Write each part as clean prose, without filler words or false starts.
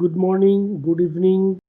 Good morning, good evening.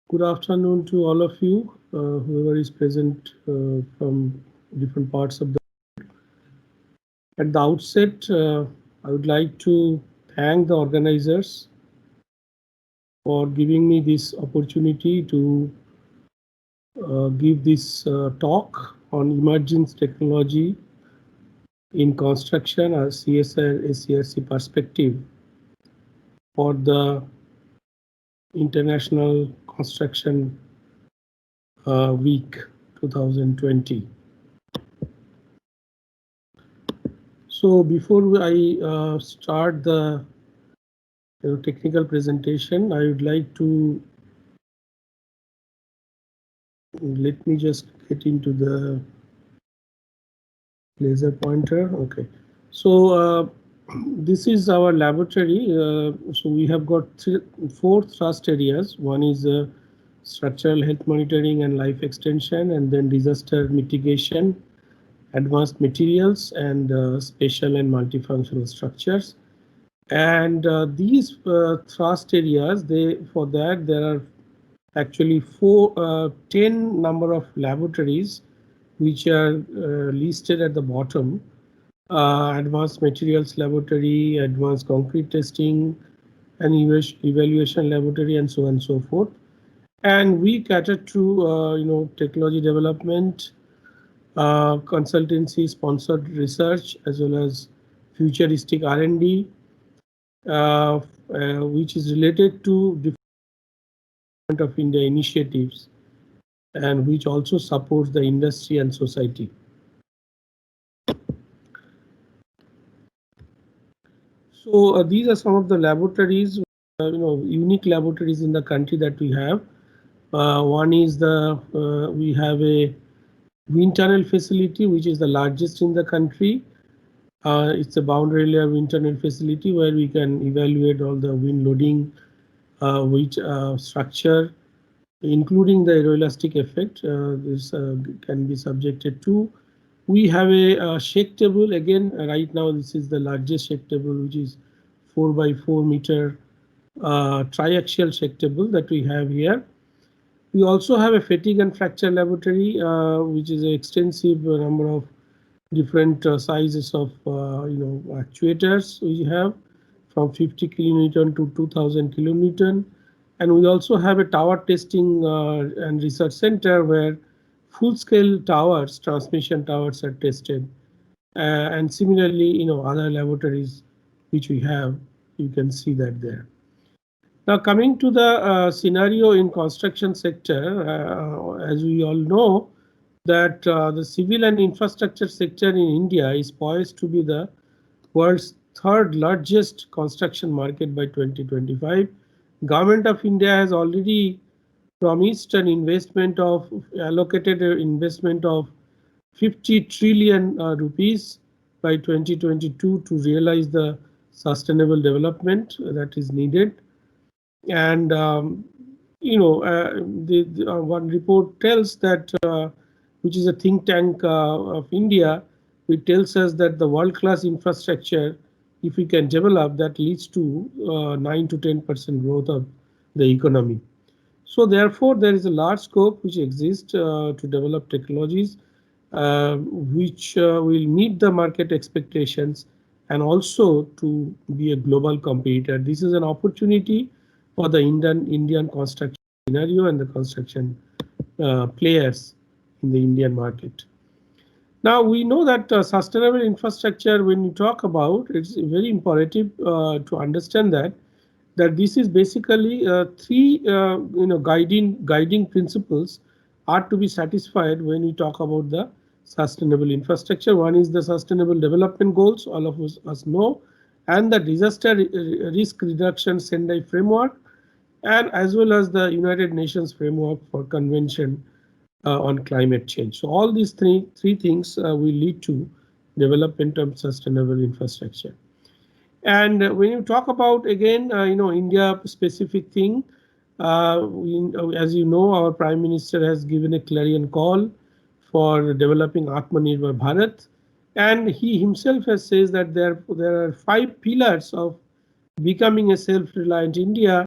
Good afternoon to all of you, whoever is present from different parts of the. At the outset, I would like to thank the organizers for giving me this opportunity to give this talk on emerging technology in construction as CSR SCRC perspective for the International Construction Week 2020. So before I start the technical presentation, I would like to let me just get into the laser pointer. Okay, so this is our laboratory. So we have got four thrust areas. One is structural health monitoring and life extension, and then disaster mitigation, advanced materials, and spatial and multifunctional structures. And these thrust areas, they for that there are actually 10 number of laboratories which are listed at the bottom. Advanced materials laboratory, advanced concrete testing, and evaluation laboratory, and so on and so forth. And we cater to technology development, consultancy, sponsored research, as well as futuristic R&D, which is related to different of India initiatives, and which also supports the industry and society. So these are some of the laboratories, unique laboratories in the country that we have. One is we have a wind tunnel facility, which is the largest in the country. It's a boundary layer wind tunnel facility where we can evaluate all the wind loading, which structure, including the aeroelastic effect. This can be subjected to. We have a shake table. Again, right now this is the largest shake table, which is 4 by 4 meter triaxial shake table that we have here. We also have a fatigue and fracture laboratory, which is an extensive number of different sizes of actuators we have, from 50 kilonewton to 2000 kilonewton. And we also have a tower testing and research center where full-scale towers, transmission towers, are tested. And similarly, other laboratories which we have, you can see that there. Now coming to the scenario in construction sector, as we all know that the civil and infrastructure sector in India is poised to be the world's third largest construction market by 2025. Government of India has already promised an investment of allocated investment of 50 trillion rupees by 2022 to realize the sustainable development that is needed. And one report tells that, which is a think tank of India, it tells us that the world-class infrastructure, if we can develop, that leads to 9 to 10% growth of the economy. So therefore, there is a large scope which exists to develop technologies which will meet the market expectations and also to be a global competitor. This is an opportunity for the Indian construction scenario and the construction players in the Indian market. Now we know that sustainable infrastructure, when you talk about, it's very imperative to understand that this is basically three guiding principles are to be satisfied when we talk about the sustainable infrastructure. One is the sustainable development goals, all of us know, and the disaster risk reduction Sendai framework, and as well as the United Nations framework for convention on climate change. So all these three things will lead to development of sustainable infrastructure. And when you talk about, again, India specific thing, as you know, our Prime Minister has given a clarion call for developing Atmanirbhar Bharat, and he himself has says that there are 5 pillars of becoming a self-reliant India,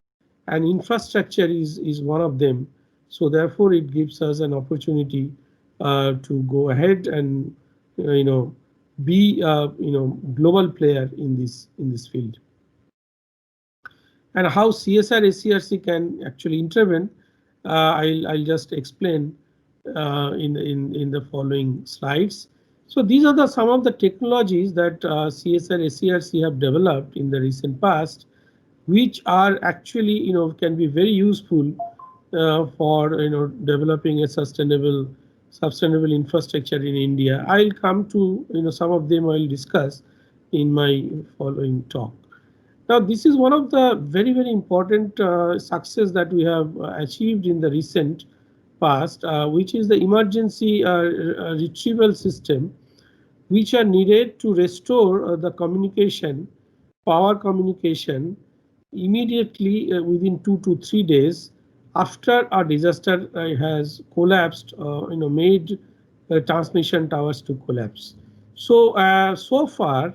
and infrastructure is one of them. So therefore, it gives us an opportunity to go ahead and be global player in this field. And how CSR SCRC can actually intervene, I'll just explain in the following slides. So these are some of the technologies that CSR SCRC have developed in the recent past, which are actually can be very useful for developing a sustainable infrastructure in India. I'll come to some of them I'll discuss. in my following talk. Now, this is one of the very important success that we have achieved in the recent past, which is the emergency retrieval system, which are needed to restore the communication, power communication, immediately within 2 to 3 days after a disaster has collapsed, made transmission towers to collapse. So far,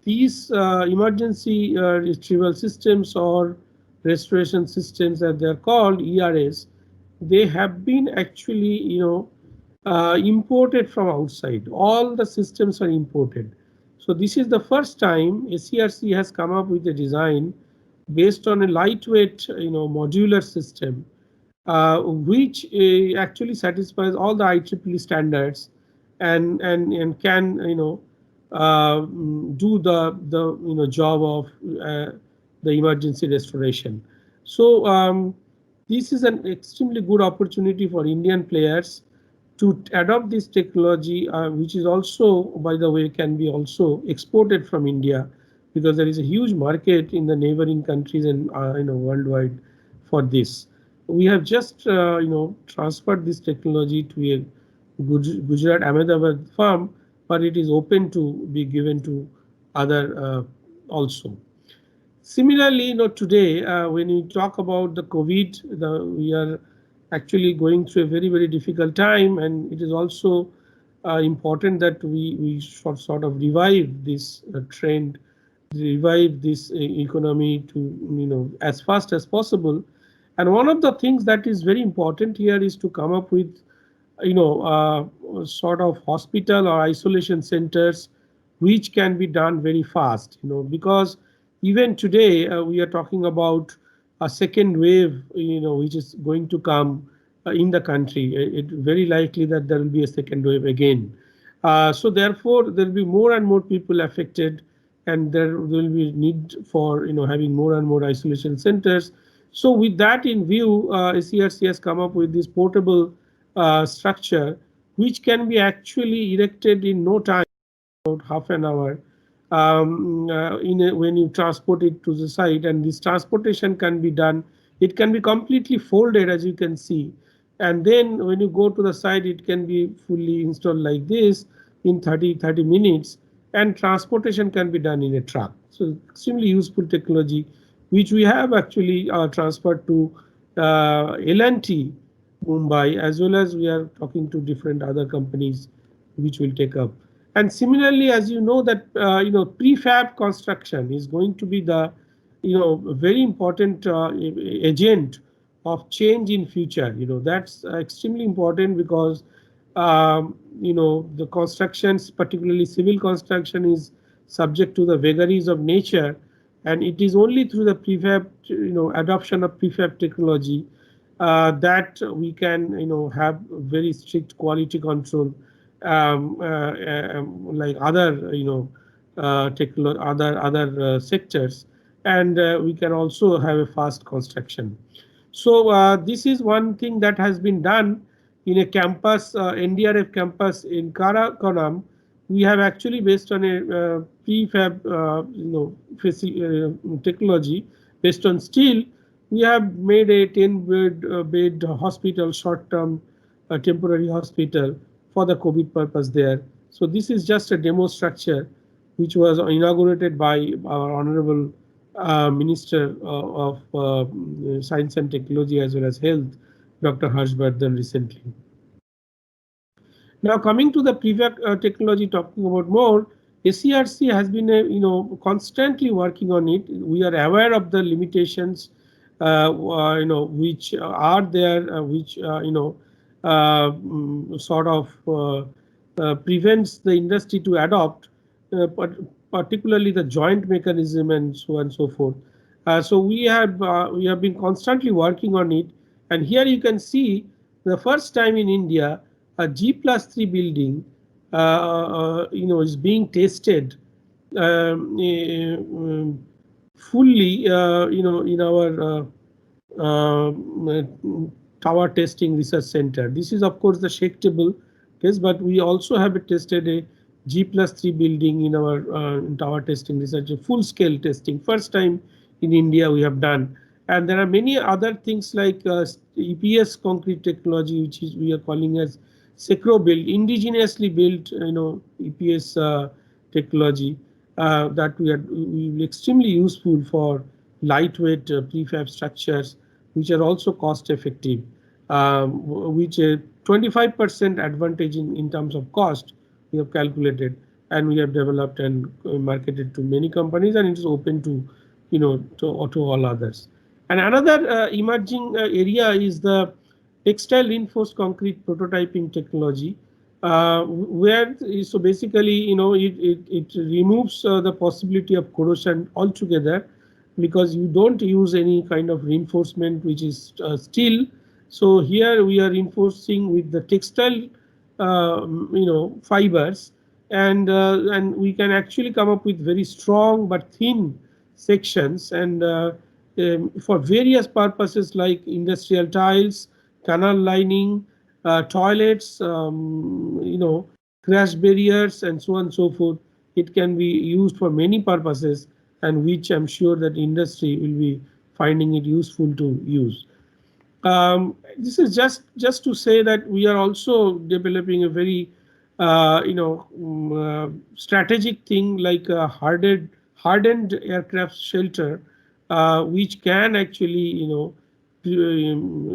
these emergency retrieval systems or restoration systems, as they are called, ERS, they have been actually, imported from outside. All the systems are imported. So this is the first time ACRC has come up with a design based on a lightweight, modular system, which actually satisfies all the IEEE standards and can, do the job of the emergency restoration. So this is an extremely good opportunity for Indian players to adopt this technology, which is also, by the way, can be also exported from India, because there is a huge market in the neighboring countries and worldwide for this. We have just transferred this technology to a Gujarat Ahmedabad firm, but it is open to be given to other also. Similarly, today when we talk about the COVID, we are actually going through a very difficult time, and it is also important that we should sort of revive this trend, revive this economy to as fast as possible. And one of the things that is very important here is to come up with sort of hospital or isolation centers which can be done very fast, because even today we are talking about a second wave, which is going to come in the country. It very likely that there will be a second wave again. So therefore there will be more and more people affected, and there will be need for having more and more isolation centers. So with that in view, ACRC has come up with this portable structure, which can be actually erected in no time, about half an hour, when you transport it to the site. And this transportation can be done, it can be completely folded, as you can see, and then when you go to the site it can be fully installed like this in 30 minutes, and transportation can be done in a truck. So extremely useful technology, which we have actually transferred to L&T Mumbai, as well as we are talking to different other companies which will take up. And similarly, as you know that prefab construction is going to be the very important agent of change in future. That's extremely important, because the constructions, particularly civil construction, is subject to the vagaries of nature, and it is only through the prefab, adoption of prefab technology, that we can have very strict quality control, like other other sectors, and we can also have a fast construction. So this is one thing that has been done in a campus, NDRF campus in Karakoram. We have actually, based on a prefab technology based on steel, we have made a 10 bed hospital, short-term temporary hospital for the COVID purpose there. So this is just a demo structure which was inaugurated by our Honorable Minister of Science and Technology as well as Health, Dr. Harshvardhan, recently. Now coming to the prefab technology, talking about more, ACRC has been constantly working on it. We are aware of the limitations which are there, which sort of prevents the industry to adopt, but particularly the joint mechanism and so on and so forth. So we have been constantly working on it, and here you can see the first time in India a G+3 building is being tested fully in our tower testing research center. This is of course the shake table case, but we also have tested a G+3 building in our tower testing research, full scale testing. First time in India we have done. And there are many other things like EPS concrete technology, which is we are calling as Secro build, indigenously built, EPS technology that we extremely useful for lightweight prefab structures, which are also cost effective, which 25% advantage in terms of cost we have calculated, and we have developed and marketed to many companies, and it is open to to all others. And another emerging area is the textile reinforced concrete prototyping technology, where so basically it removes the possibility of corrosion altogether, because you don't use any kind of reinforcement which is steel. So here we are reinforcing with the textile fibers, and we can actually come up with very strong but thin sections, and for various purposes like industrial tiles, canal lining, toilets, crash barriers, and so on and so forth. It can be used for many purposes, and which I'm sure that industry will be finding it useful to use. This is just to say that we are also developing a very strategic thing like a hardened aircraft shelter, which can actually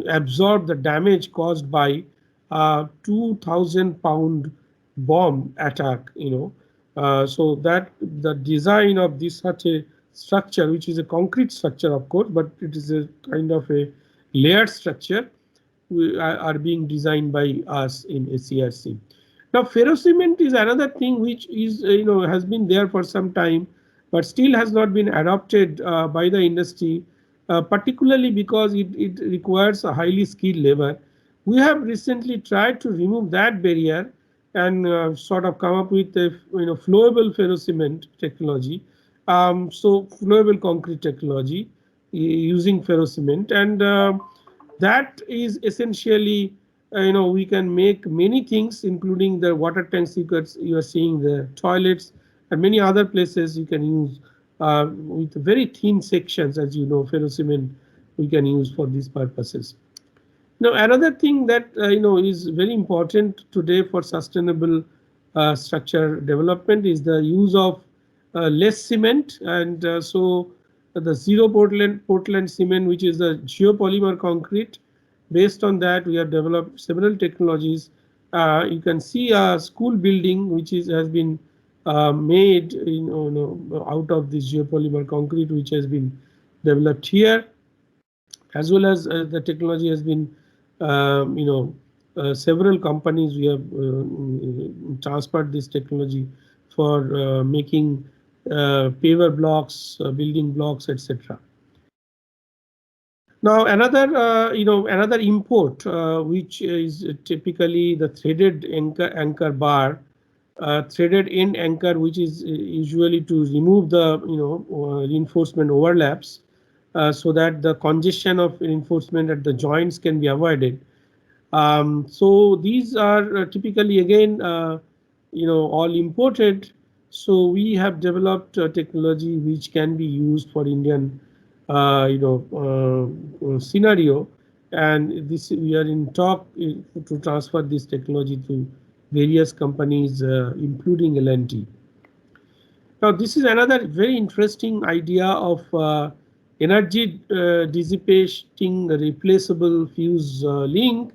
absorb the damage caused by 2,000 pound bomb attack. So that the design of this such a structure, which is a concrete structure of course, but it is a kind of a layered structure, are being designed by us in SCRC. Now ferrocement is another thing which is has been there for some time, but still has not been adopted by the industry, particularly because it requires a highly skilled labor. We have recently tried to remove that barrier and sort of come up with a flowable ferrocement technology, so flowable concrete technology using ferrocement, and that is essentially we can make many things, including the water tanks you are seeing, the toilets, and many other places you can use with very thin sections. As you know, ferrocement we can use for these purposes. Now, another thing that is very important today for sustainable structure development is the use of less cement, and so the zero Portland cement, which is the geopolymer concrete. Based on that, we have developed several technologies. You can see a school building which has been made out of this geopolymer concrete, which has been developed here, as well as the technology has been several companies we have transferred this technology for making paver blocks, building blocks, etc. Now another import which is typically the threaded anchor bar, threaded end anchor, which is usually to remove the reinforcement overlaps, so that the congestion of reinforcement at the joints can be avoided. So these are typically again all imported. So we have developed a technology which can be used for Indian scenario, and this we are in talk to transfer this technology to various companies, including L&T. Now, this is another very interesting idea of energy dissipating replaceable fuse link.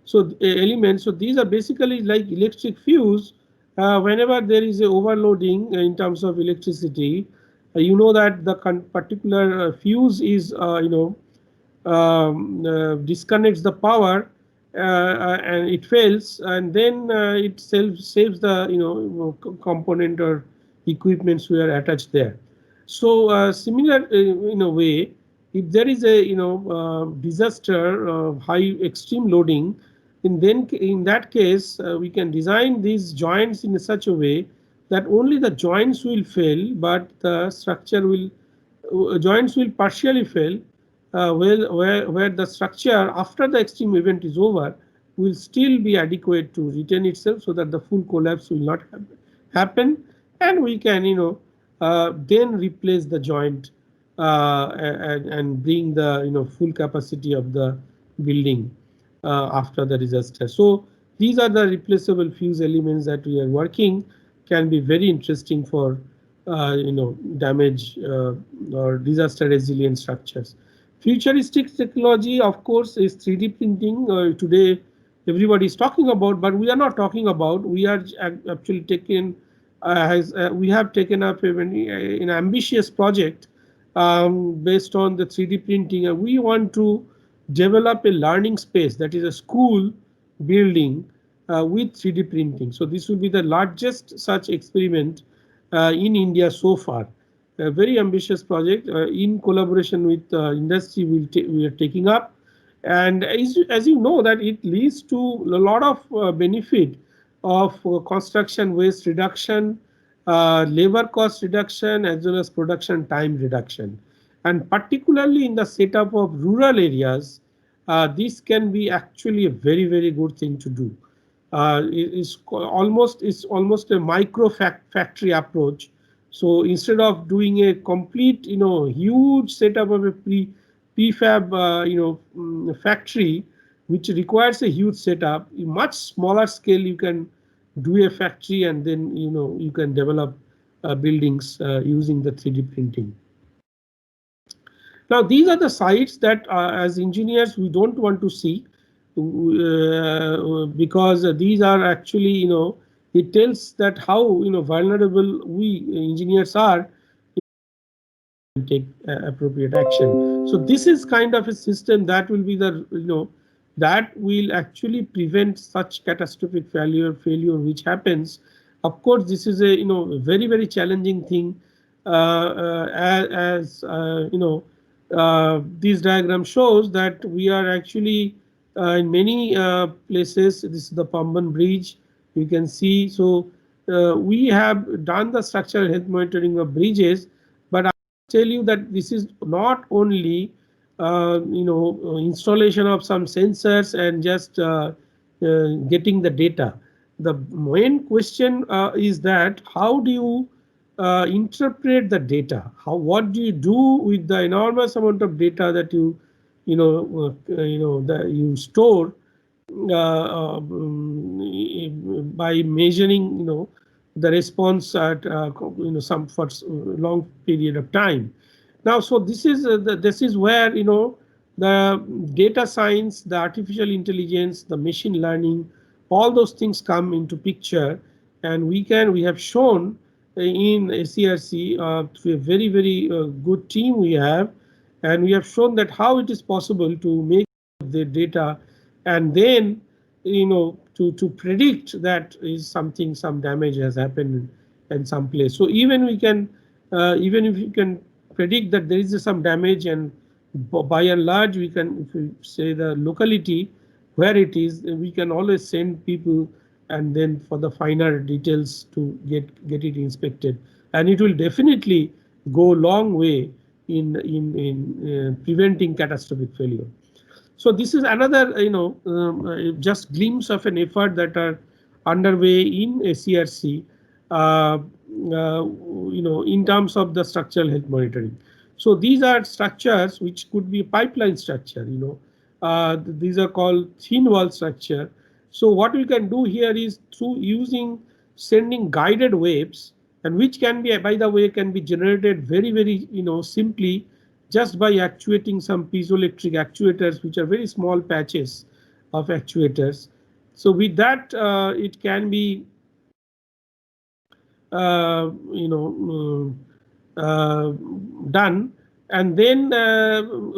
So elements. So these are basically like electric fuse. Whenever there is a overloading in terms of electricity, you know that the particular fuse is disconnects the power, and it fails, and then it saves the component or equipments we are attached there. So similar in a way, if there is a disaster, high extreme loading, in that case we can design these joints in such a way that only the joints will fail, but the structure will joints will partially fail, where the structure after the extreme event is over will still be adequate to retain itself, so that the full collapse will not happen, happen, and we can then replace the joint and bring the full capacity of the building after the disaster. So these are the replaceable fuse elements that we are working, can be very interesting for damage or disaster resilient structures. Futuristic technology, of course, is 3D printing. Today everybody is talking about, but we are not talking about. We are actually taking we have taken up an ambitious project based on the 3D printing, and we want to develop a learning space, that is a school building with 3D printing. So this will be the largest such experiment in India so far. A very ambitious project in collaboration with industry we are taking up, and as you know that it leads to a lot of benefit of construction waste reduction, labor cost reduction, as well as production time reduction. And particularly in the setup of rural areas, this can be actually a very good thing to do. It's almost a micro factory approach. So instead of doing a complete huge setup of a prefab factory, which requires a huge setup, in much smaller scale you can do a factory, and then you can develop buildings using the 3D printing. Now these are the sites that as engineers we don't want to see, because these are actually it tells that how vulnerable we engineers are, take appropriate action. So this is kind of a system that will be the that will actually prevent such catastrophic failure which happens. Of course, this is a very challenging thing. As this diagram shows that we are actually in many places. This is the Pamban Bridge. You can see. So we have done the structural health monitoring of bridges, but tell you that this is not only installation of some sensors and just getting the data. The main question is that how do you interpret the data? What do you do with the enormous amount of data that that you store by measuring the response at some for long period of time. Now so this is where the data science, the artificial intelligence, the machine learning, all those things come into picture, and we have shown in ACRC through a very good team we have, and we have shown that how it is possible to make the data, and then to predict that is something, some damage has happened in some place. So even we can even if you can predict that there is some damage, and by and large we can, if we say the locality where it is, we can always send people and then for the finer details to get it inspected, and it will definitely go a long way in preventing catastrophic failure. So this is another just glimpse of an effort that are underway in ACRC in terms of the structural health monitoring. So these are structures which could be pipeline structure, these are called thin wall structure. So what we can do here is through using sending guided waves, and which can be, by the way, can be generated very simply just by actuating some piezoelectric actuators, which are very small patches of actuators. So with that it can be uh, you know done, and then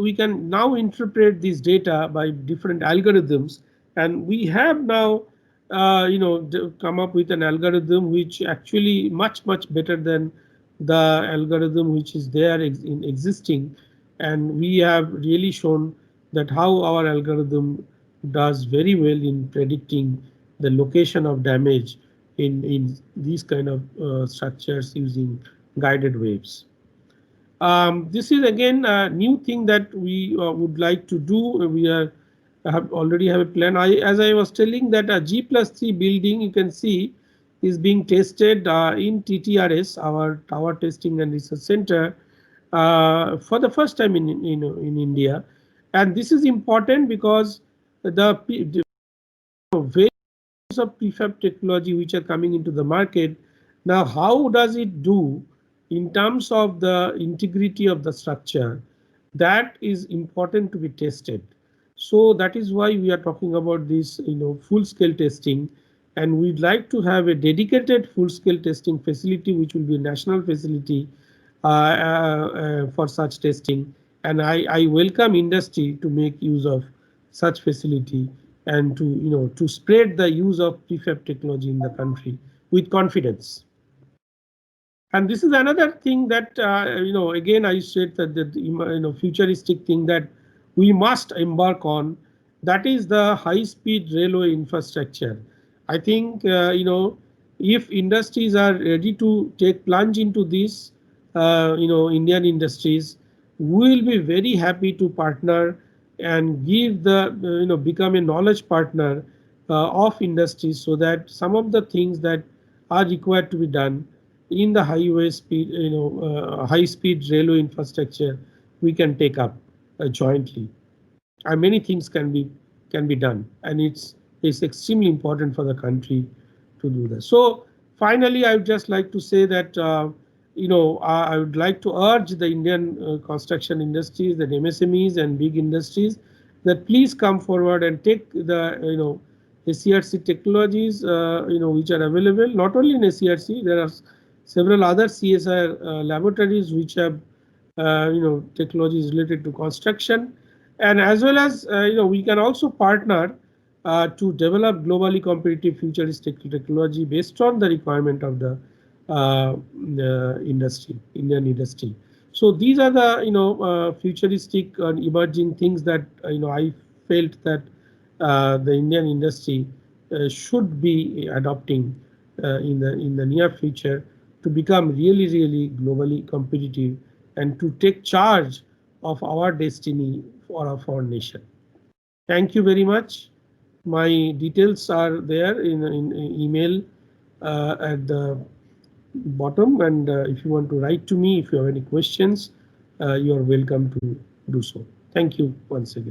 we can now interpret this data by different algorithms, and we have now come up with an algorithm which actually much better than the algorithm which is there in existing, and we have really shown that how our algorithm does very well in predicting the location of damage in these kind of structures using guided waves. This is again a new thing that we would like to do. We are have already have a plan. As I was telling that a G+3 building, you can see is being tested in TTRS, our Tower Testing and Research Center, for the first time in India. And this is important because the of prefab technology which are coming into the market. Now, how does it do in terms of the integrity of the structure? That is important to be tested. So that is why we are talking about this, full scale testing, and we'd like to have a dedicated full scale testing facility, which will be a national facility for such testing. And I welcome industry to make use of such facility and to spread the use of prefab technology in the country with confidence. And this is another thing that again I said that futuristic thing that we must embark on. That is the high speed railway infrastructure. I think if industries are ready to take plunge into this, Indian industries will be very happy to partner and give the become a knowledge partner of industries, so that some of the things that are required to be done in the highway speed, high speed railway infrastructure, we can take up jointly. And many things can be done, and it's extremely important for the country to do that. So finally, I would just like to say that I would like to urge the Indian construction industries, the MSMEs and big industries, that please come forward and take the SCRC technologies which are available. Not only in SCRC, there are several other CSR laboratories which have technologies related to construction, and as well as we can also partner to develop globally competitive futuristic technology based on the requirement of the Indian industry. So these are the futuristic and emerging things that I felt that the Indian industry should be adopting in the near future to become really globally competitive and to take charge of our destiny of our nation. Thank you very much. My details are there in email at the bottom, and if you want to write to me, if you have any questions, you are welcome to do so. Thank you once again.